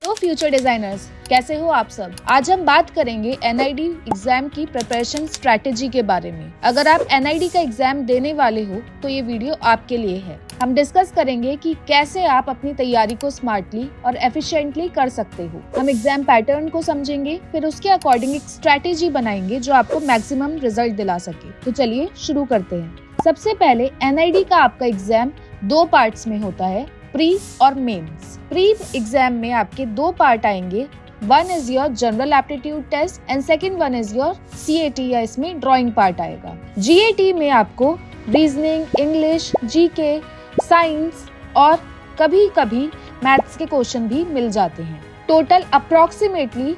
तो future designers, कैसे हो आप सब। आज हम बात करेंगे एनआईडी एग्जाम की प्रिपरेशन स्ट्रेटेजी के बारे में। अगर आप एनआईडी का एग्जाम देने वाले हो तो ये वीडियो आपके लिए है। हम डिस्कस करेंगे कि कैसे आप अपनी तैयारी को स्मार्टली और एफिशिएंटली कर सकते हो। हम एग्जाम पैटर्न को समझेंगे, फिर उसके अकॉर्डिंग एक स्ट्रेटेजी बनाएंगे जो आपको मैक्सिमम रिजल्ट दिला सके। तो चलिए शुरू करते हैं। सबसे पहले एनआईडी का आपका एग्जाम 2 पार्ट्स में होता है, प्री और मेंस। प्री एग्जाम में आपके 2 पार्ट आएंगे। One is your general aptitude test and second one is your CAT या इसमें ड्राइंग पार्ट आएगा। जीएटी में आपको रीजनिंग, इंग्लिश, जीके, साइंस और कभी कभी मैथ्स के क्वेश्चन भी मिल जाते हैं। टोटल अप्रोक्सीमेटली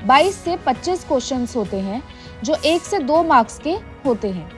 22 से 25 क्वेश्चंस होते हैं जो 1 से 2 मार्क्स के होते हैं।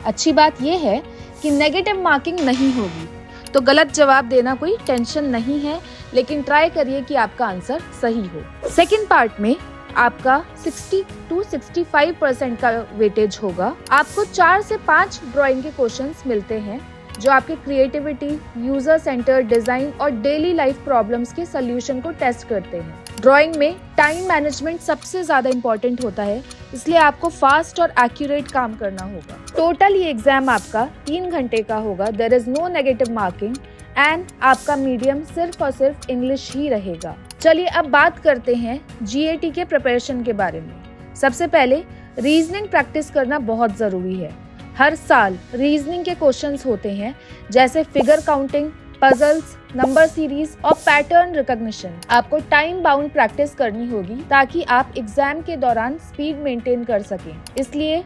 अच्छी बात यह है कि नेगेटिव मार्किंग नहीं होगी, तो गलत जवाब देना कोई टेंशन नहीं है, लेकिन ट्राई करिए कि आपका आंसर सही हो। सेकंड पार्ट में आपका 60 to 65% का वेटेज होगा। आपको 4 से 5 ड्राइंग के क्वेश्चंस मिलते हैं जो आपके क्रिएटिविटी, यूजर सेंटर डिजाइन और डेली लाइफ प्रॉब्लम्स के सॉल्यूशन को टेस्ट करते हैं। ड्राइंग में टाइम मैनेजमेंट सबसे ज्यादा इम्पोर्टेंट होता है, इसलिए आपको फास्ट और एक्यूरेट काम करना होगा। टोटल ये एग्जाम आपका 3 घंटे का होगा। There is no negative marking and आपका मीडियम सिर्फ और सिर्फ इंग्लिश ही रहेगा। चलिए अब बात करते हैं जीएटी के प्रिपरेशन के बारे में। सबसे पहले रीजनिंग प्रैक्टिस करना बहुत जरूरी है। हर साल रीजनिंग के क्वेश्चंस होते हैं, जैसे figure counting, puzzles, number series और पैटर्न रिकॉग्निशन। आपको टाइम बाउंड प्रैक्टिस करनी होगी ताकि आप एग्जाम के दौरान स्पीड मेंटेन कर सकें, इसलिए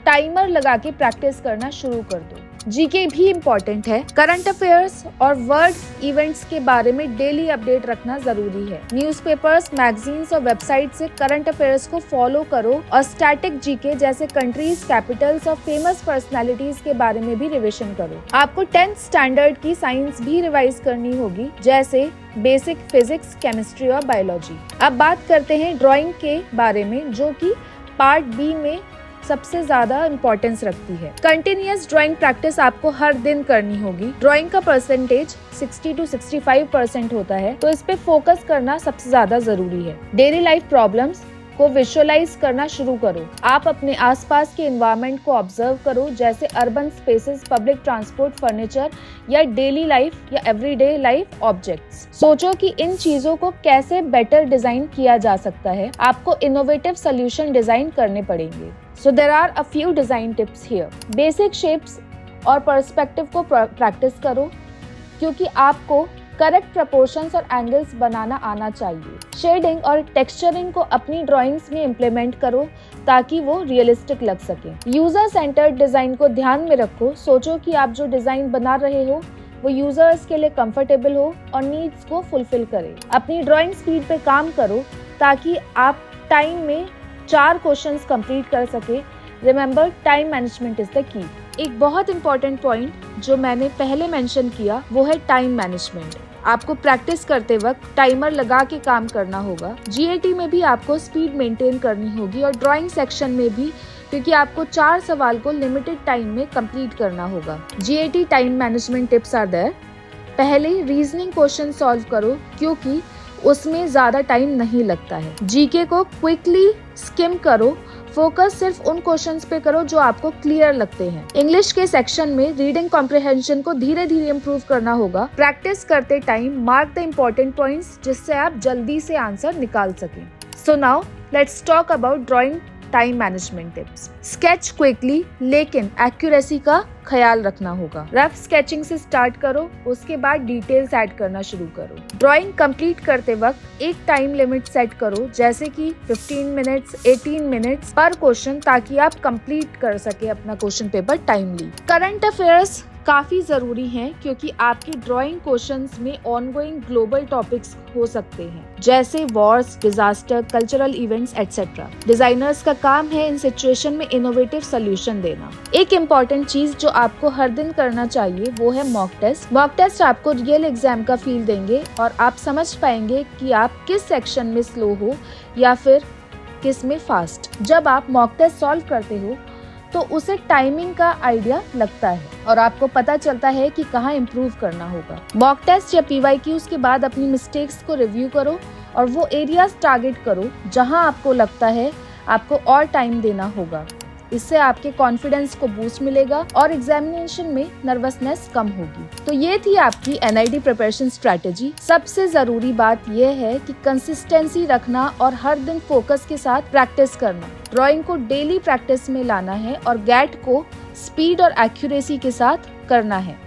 टाइमर लगा के प्रैक्टिस करना शुरू कर दो। जीके भी इम्पोर्टेंट है। करंट अफेयर्स और वर्ल्ड इवेंट्स के बारे में डेली अपडेट रखना जरूरी है। न्यूज़पेपर्स, मैगजीन्स और वेबसाइट से करंट अफेयर्स को फॉलो करो और स्टैटिक जीके जैसे कंट्रीज, कैपिटल्स और फेमस पर्सनालिटीज के बारे में भी रिविजन करो। आपको 10th स्टैंडर्ड की साइंस भी रिवाइज करनी होगी, जैसे बेसिक फिजिक्स, केमिस्ट्री और बायोलॉजी। अब बात करते हैं ड्राइंग के बारे में, जो कि पार्ट बी में सबसे ज्यादा इम्पोर्टेंस रखती है। कंटिन्यूअस ड्राइंग प्रैक्टिस आपको हर दिन करनी होगी। ड्राइंग का परसेंटेज 60 to 65% होता है, तो इस पे फोकस करना सबसे ज्यादा जरूरी है। डेली लाइफ प्रॉब्लम्स को विजुअलाइज करना शुरू करो। आप अपने आसपास के एनवायरनमेंट को ऑब्जर्व करो, जैसे urban spaces, public transport, furniture या डेली लाइफ या एवरीडे लाइफ ऑब्जेक्ट्स। सोचो कि इन चीजों को कैसे बेटर डिजाइन किया जा सकता है। आपको इनोवेटिव सोल्यूशन डिजाइन करने पड़ेंगे। So there are a few design tips here. Basic shapes और पर्सपेक्टिव को प्रैक्टिस करो, क्योंकि आपको करेक्ट प्रपोर्शंस और एंगल्स बनाना आना चाहिए। शेडिंग और टेक्सचरिंग को अपनी ड्राइंग्स में इम्प्लीमेंट करो ताकि वो रियलिस्टिक लग सके। यूजर सेंटर्ड डिजाइन को ध्यान में रखो। सोचो कि आप जो डिजाइन बना रहे हो वो यूजर्स के लिए कंफर्टेबल हो और नीड्स को फुलफिल करे। अपनी ड्राइंग स्पीड पे काम करो ताकि आप टाइम में 4 क्वेश्चंस कंप्लीट कर सके। Remember, time management is the key. एक बहुत इंपॉर्टेंट पॉइंट जो मैंने पहले मेंशन किया वो है टाइम मैनेजमेंट। आपको प्रैक्टिस करते वक्त टाइमर लगा के काम करना होगा। जीएटी में भी आपको स्पीड मेंटेन करनी होगी और ड्राइंग सेक्शन में भी, क्योंकि आपको 4 सवाल को लिमिटेड टाइम में कंप्लीट करना होगा। GAT time management tips are there. पहले रीजनिंग क्वेश्चन सॉल्व करो, क्योंकि उसमें ज्यादा टाइम नहीं लगता है। जीके को क्विकली स्किम करो। फोकस सिर्फ उन क्वेश्चंस पे करो जो आपको क्लियर लगते हैं। इंग्लिश के सेक्शन में रीडिंग कॉम्प्रिहेंशन को धीरे धीरे इम्प्रूव करना होगा। प्रैक्टिस करते time mark the important points, जिससे आप जल्दी से आंसर निकाल सकें। So now let's talk about drawing time management tips. Sketch quickly, लेकिन एक्यूरेसी का ख्याल रखना होगा। रफ स्केचिंग से स्टार्ट करो, उसके बाद डिटेल्स ऐड करना शुरू करो। ड्राइंग कंप्लीट करते वक्त एक टाइम लिमिट सेट करो, जैसे कि 15 मिनट्स, 18 मिनट्स पर क्वेश्चन, ताकि आप कंप्लीट कर सके अपना question paper timely. Current affairs काफी जरूरी हैं, क्योंकि आपके ड्राइंग क्वेश्चंस में ऑनगोइंग ग्लोबल टॉपिक्स हो सकते हैं, जैसे Wars, disaster, cultural events etcetera. Designers का काम है इन सिचुएशन में इनोवेटिव सोल्यूशन देना। एक इम्पॉर्टेंट चीज जो आपको हर दिन करना चाहिए वो है मॉक टेस्ट। मॉक टेस्ट आपको रियल एग्जाम का फील देंगे और आप समझ पाएंगे कि आप किस सेक्शन में स्लो हो या फिर किस में फास्ट। जब आप मॉक टेस्ट सॉल्व करते हो तो उसे टाइमिंग का आइडिया लगता है और आपको पता चलता है कि कहाँ इम्प्रूव करना होगा। मॉक टेस्ट या पीवाईक्यूज के बाद अपनी मिस्टेक्स को रिव्यू करो और वो एरियाज टारगेट करो जहां आपको लगता है आपको और टाइम देना होगा। इससे आपके कॉन्फिडेंस को बूस्ट मिलेगा और एग्जामिनेशन में नर्वसनेस कम होगी। तो ये थी आपकी एनआईडी प्रिपरेशन स्ट्रेटेजी। सबसे जरूरी बात यह है कि कंसिस्टेंसी रखना और हर दिन फोकस के साथ प्रैक्टिस करना। ड्राइंग को डेली प्रैक्टिस में लाना है और गैट को स्पीड और एक्यूरेसी के साथ करना है।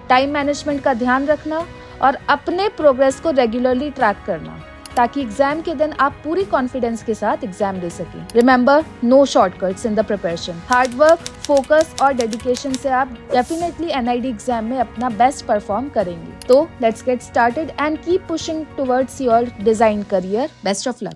टाइम मैनेजमेंट का ध्यान रखना और अपने प्रोग्रेस को रेगुलरली ट्रैक करना, ताकि एग्जाम के दिन आप पूरी कॉन्फिडेंस के साथ एग्जाम दे सकें। Remember, no shortcuts in the preparation. Hard work, focus और डेडिकेशन से आप डेफिनेटली एनआईडी एग्जाम में अपना बेस्ट परफॉर्म करेंगे। तो let's get started and keep pushing towards your design career. Best of luck.